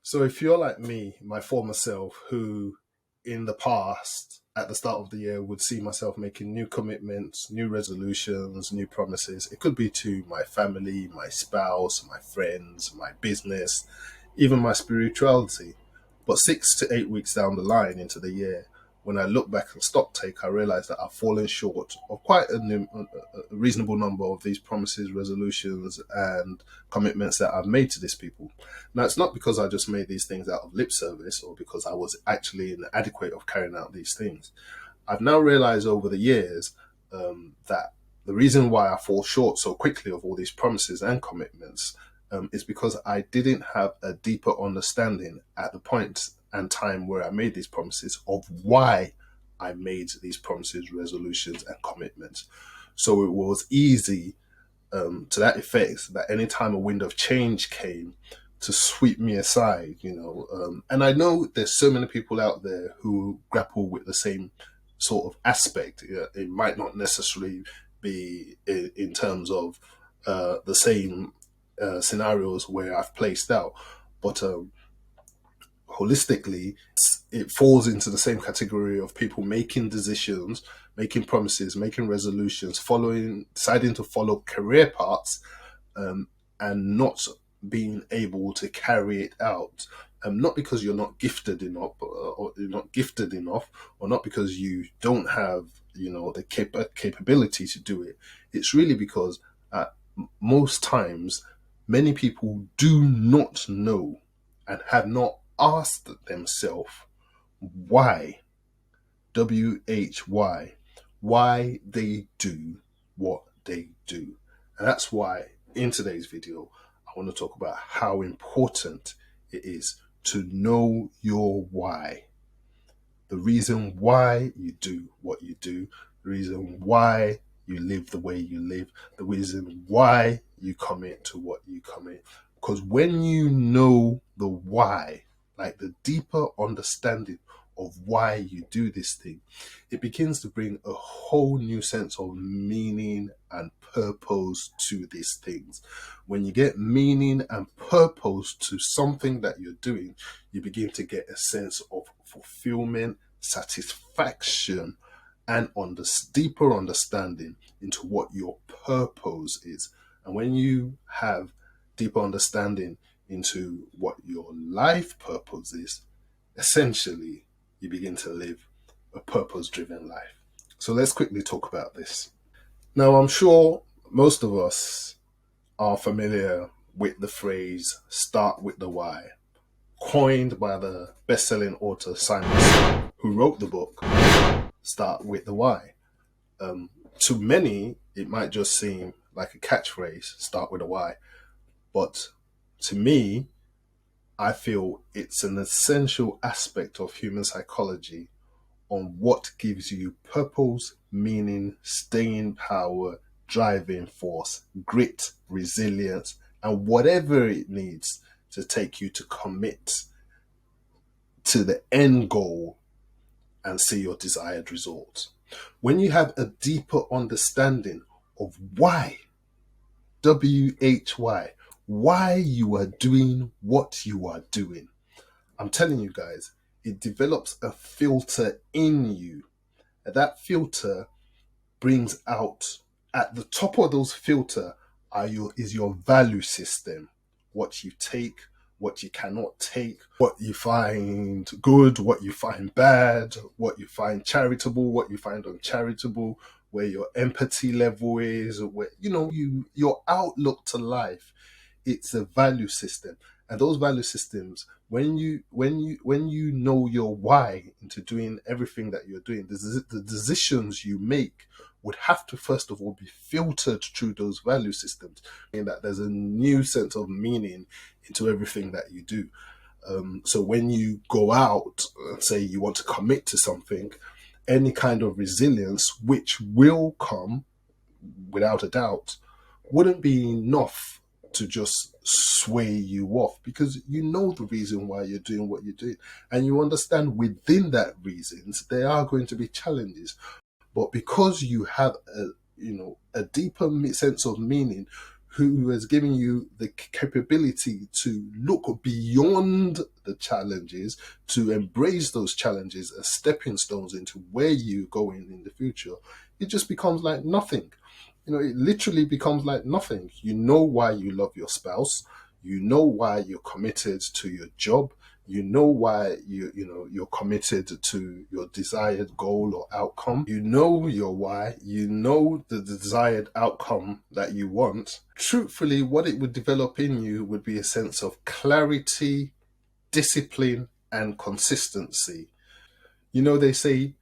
So if you're like me, my former self, who in the past, at the start of the year, would see myself making new commitments, new resolutions, new promises. It could be to my family, my spouse, my friends, my business, even my spirituality. But 6 to 8 weeks down the line into the year, when I look back and stock take, I realize that I've fallen short of quite a reasonable number of these promises, resolutions, and commitments that I've made to these people. Now, it's not because I just made these things out of lip service or because I was actually inadequate of carrying out these things. I've now realized over the years that the reason why I fall short so quickly of all these promises and commitments is because I didn't have a deeper understanding at the point and time where I made these promises of why I made these promises, resolutions, and commitments. So it was easy to that effect that anytime a wind of change came to sweep me aside, and I know there's so many people out there who grapple with the same sort of aspect. It might not necessarily be in terms of the same scenarios where I've placed out, but holistically, it falls into the same category of people making decisions, making promises, making resolutions, deciding to follow career paths, and not being able to carry it out. Not because you're not gifted enough, or you're not gifted enough, or not because you don't have, the capability to do it. It's really because most times, many people do not know and have not asked themselves why, why they do what they do. And that's why in today's video, I want to talk about how important it is to know your why. The reason why you do what you do, the reason why you live the way you live, the reason why you commit to what you commit. Because when you know the why, like the deeper understanding of why you do this thing, it begins to bring a whole new sense of meaning and purpose to these things. When you get meaning and purpose to something that you're doing, you begin to get a sense of fulfillment, satisfaction, and deeper understanding into what your purpose is. And when you have deeper understanding into what your life purpose is, essentially, you begin to live a purpose-driven life. So let's quickly talk about this. Now, I'm sure most of us are familiar with the phrase, start with the why, coined by the best-selling author Simon Sinek, who wrote the book, Start with the Why. To many, it might just seem like a catchphrase, start with a why. But to me, I feel it's an essential aspect of human psychology on what gives you purpose, meaning, staying power, driving force, grit, resilience, and whatever it needs to take you to commit to the end goal and see your desired results. When you have a deeper understanding of why, WHY, why you are doing what you are doing, I'm telling you guys, it develops a filter in you. And that filter brings out, at the top of those filter is your value system. What you take, what you cannot take, what you find good, what you find bad, what you find charitable, what you find uncharitable, where your empathy level is, where your outlook to life. It's a value system. And those value systems, when you know your why into doing everything that you're doing, the decisions you make would have to first of all be filtered through those value systems, and that there's a new sense of meaning into everything that you do. So when you go out and say you want to commit to something, any kind of resilience, which will come without a doubt, wouldn't be enough to just sway you off, because you know the reason why you're doing what you're doing, and you understand within that reasons there are going to be challenges. But because you have a deeper sense of meaning, who has given you the capability to look beyond the challenges, to embrace those challenges as stepping stones into where you're going in the future, it just becomes like nothing. It literally becomes like nothing. You know why you love your spouse. You know why you're committed to your job. You know why you're committed to your desired goal or outcome. You know your why. You know the desired outcome that you want. Truthfully, what it would develop in you would be a sense of clarity, discipline, and consistency. They say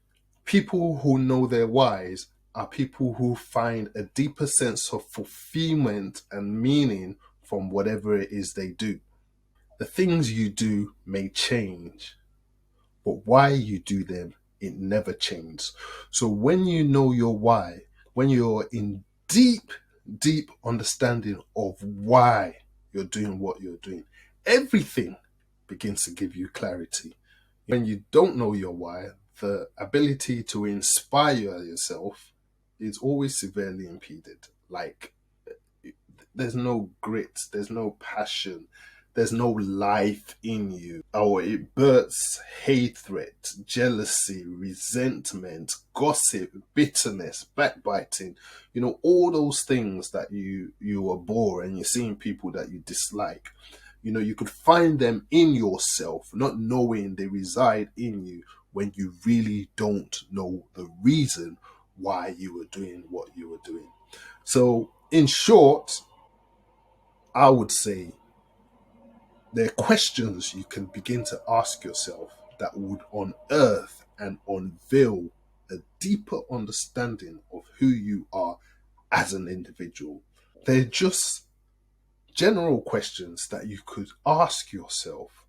people who know their whys are people who find a deeper sense of fulfillment and meaning from whatever it is they do. The things you do may change, but why you do them, it never changes. So when you know your why, when you're in deep, deep understanding of why you're doing what you're doing, everything begins to give you clarity. When you don't know your why, the ability to inspire yourself is always severely impeded. Like, there's no grit, there's no passion, there's no life in you. Or it births hatred, jealousy, resentment, gossip, bitterness, backbiting. All those things that you abhor, and you're seeing people that you dislike. You could find them in yourself, not knowing they reside in you, when you really don't know the reason why you were doing what you were doing. So, in short, I would say there are questions you can begin to ask yourself that would unearth and unveil a deeper understanding of who you are as an individual. They're just general questions that you could ask yourself,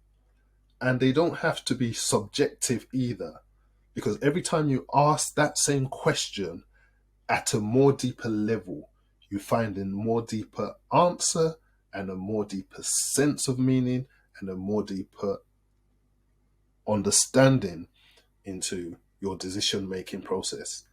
and they don't have to be subjective either, because every time you ask that same question at a more deeper level, you find a more deeper answer and a more deeper sense of meaning and a more deeper understanding into your decision making process.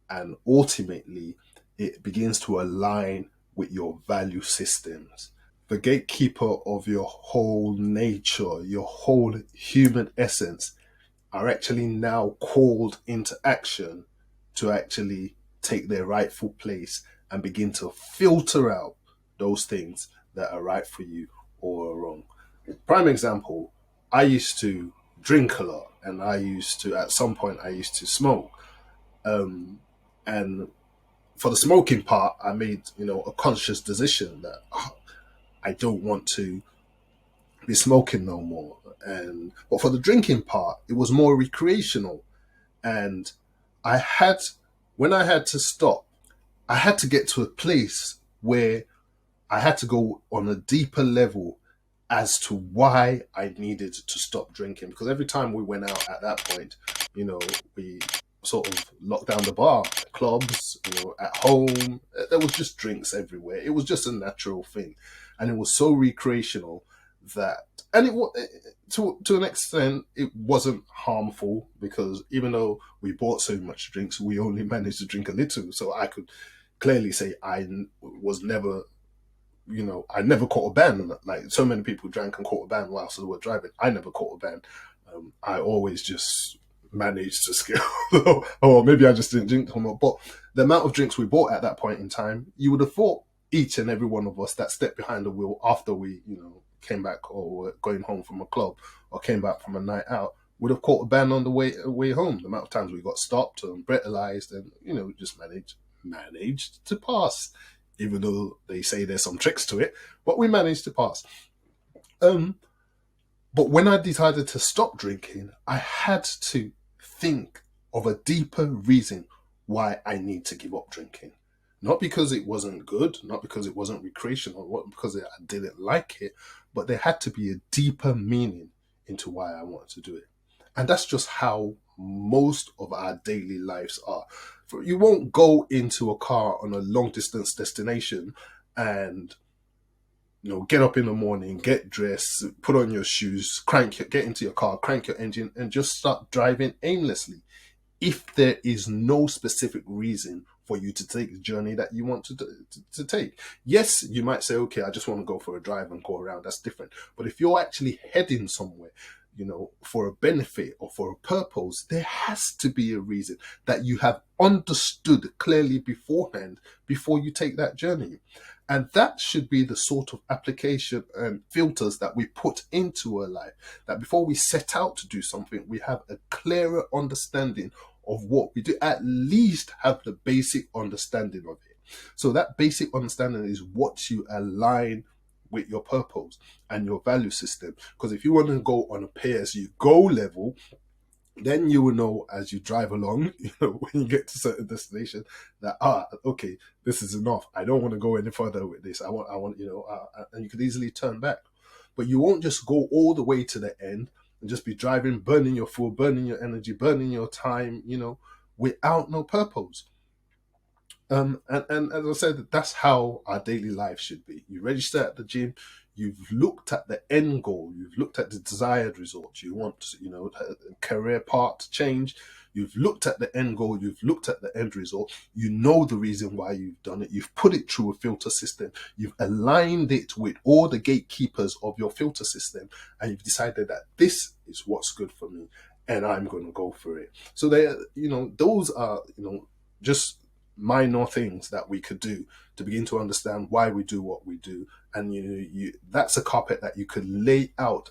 And ultimately, it begins to align with your value systems. The gatekeeper of your whole nature, your whole human essence, are actually now called into action to actually take their rightful place and begin to filter out those things that are right for you or are wrong. Prime example, I used to drink a lot, and at some point, I used to smoke. And for the smoking part, I made, a conscious decision that I don't want to be smoking no more. But for the drinking part, it was more recreational. And I had, when I had to stop, I had to get to a place where I had to go on a deeper level as to why I needed to stop drinking. Because every time we went out at that point, we sort of locked down the bar, clubs, at home. There was just drinks everywhere. It was just a natural thing. And it was so recreational that, and to an extent, it wasn't harmful, because even though we bought so much drinks, we only managed to drink a little. So I could clearly say I was never, I never caught a ban. Like, so many people drank and caught a ban whilst they were driving. I never caught a ban. I always just managed to skill. Or maybe I just didn't drink too much. But the amount of drinks we bought at that point in time, you would have thought each and every one of us that stepped behind the wheel after we, came back or were going home from a club or came back from a night out, would have caught a ban on the way home. The amount of times we got stopped and brutalized, and just managed to pass, even though they say there's some tricks to it, but we managed to pass. But when I decided to stop drinking, I had to think of a deeper reason why I need to give up drinking. Not because it wasn't good, not because it wasn't recreational, not because I didn't like it, but there had to be a deeper meaning into why I wanted to do it. And that's just how most of our daily lives are. You won't go into a car on a long distance destination and get up in the morning, get dressed, put on your shoes, get into your car, crank your engine, and just start driving aimlessly. If there is no specific reason for you to take the journey that you want to take. Yes, you might say, okay, I just want to go for a drive and go around. That's different. But if you're actually heading somewhere, for a benefit or for a purpose, there has to be a reason that you have understood clearly beforehand before you take that journey. And that should be the sort of application and filters that we put into our life. That before we set out to do something, we have a clearer understanding of what we do, at least have the basic understanding of it. So that basic understanding is what you align with your purpose and your value system. Because if you want to go on a pay-as-you-go level, then you will know as you drive along, when you get to certain destination, that okay, this is enough. I don't want to go any further with this. I want, and you could easily turn back. But you won't just go all the way to the end and just be driving, burning your fuel, burning your energy, burning your time, without no purpose. And as I said, that's how our daily life should be. You register at the gym, you've looked at the end goal, you've looked at the desired results. You want, a career path to change. You've looked at the end goal, you've looked at the end result. You know the reason why you've done it. You've put it through a filter system. You've aligned it with all the gatekeepers of your filter system, and you've decided that this is what's good for me, and I'm going to go for it. So those are, just minor things that we could do to begin to understand why we do what we do. And that's a carpet that you could lay out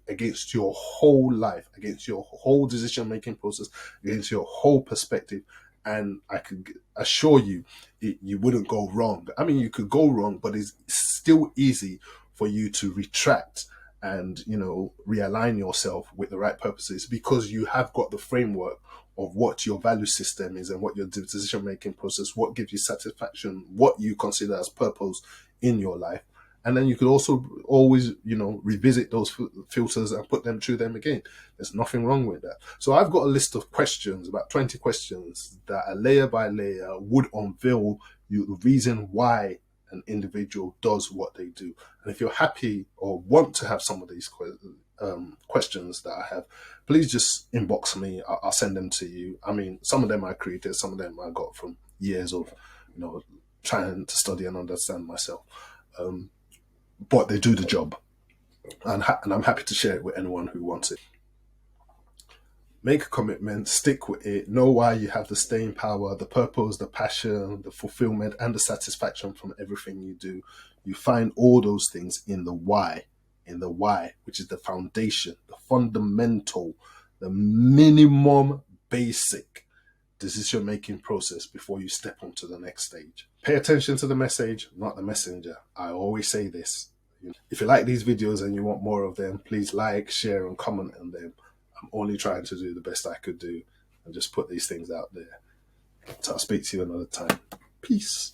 against your whole life, against your whole decision making process, against your whole perspective. And I could assure you, you wouldn't go wrong. I mean, you could go wrong, but it's still easy for you to retract and realign yourself with the right purposes, because you have got the framework of what your value system is and what your decision making process, what gives you satisfaction, what you consider as purpose in your life. And then you could also always, revisit those filters and put them through them again. There's nothing wrong with that. So I've got a list of questions, about 20 questions, that are layer by layer would unveil you the reason why an individual does what they do. And if you're happy or want to have some of these questions that I have, please just inbox me. I'll send them to you. I mean, some of them I created, some of them I got from years of, trying to study and understand myself. But they do the job, and I'm happy to share it with anyone who wants it. Make a commitment, stick with it, know why you have the staying power, the purpose, the passion, the fulfillment, and the satisfaction from everything you do. You find all those things in the why, which is the foundation, the fundamental, the minimum basic decision-making process before you step onto the next stage. Pay attention to the message, not the messenger. I always say this. If you like these videos and you want more of them, please like, share, and comment on them. I'm only trying to do the best I could do and just put these things out there. So I'll speak to you another time. Peace.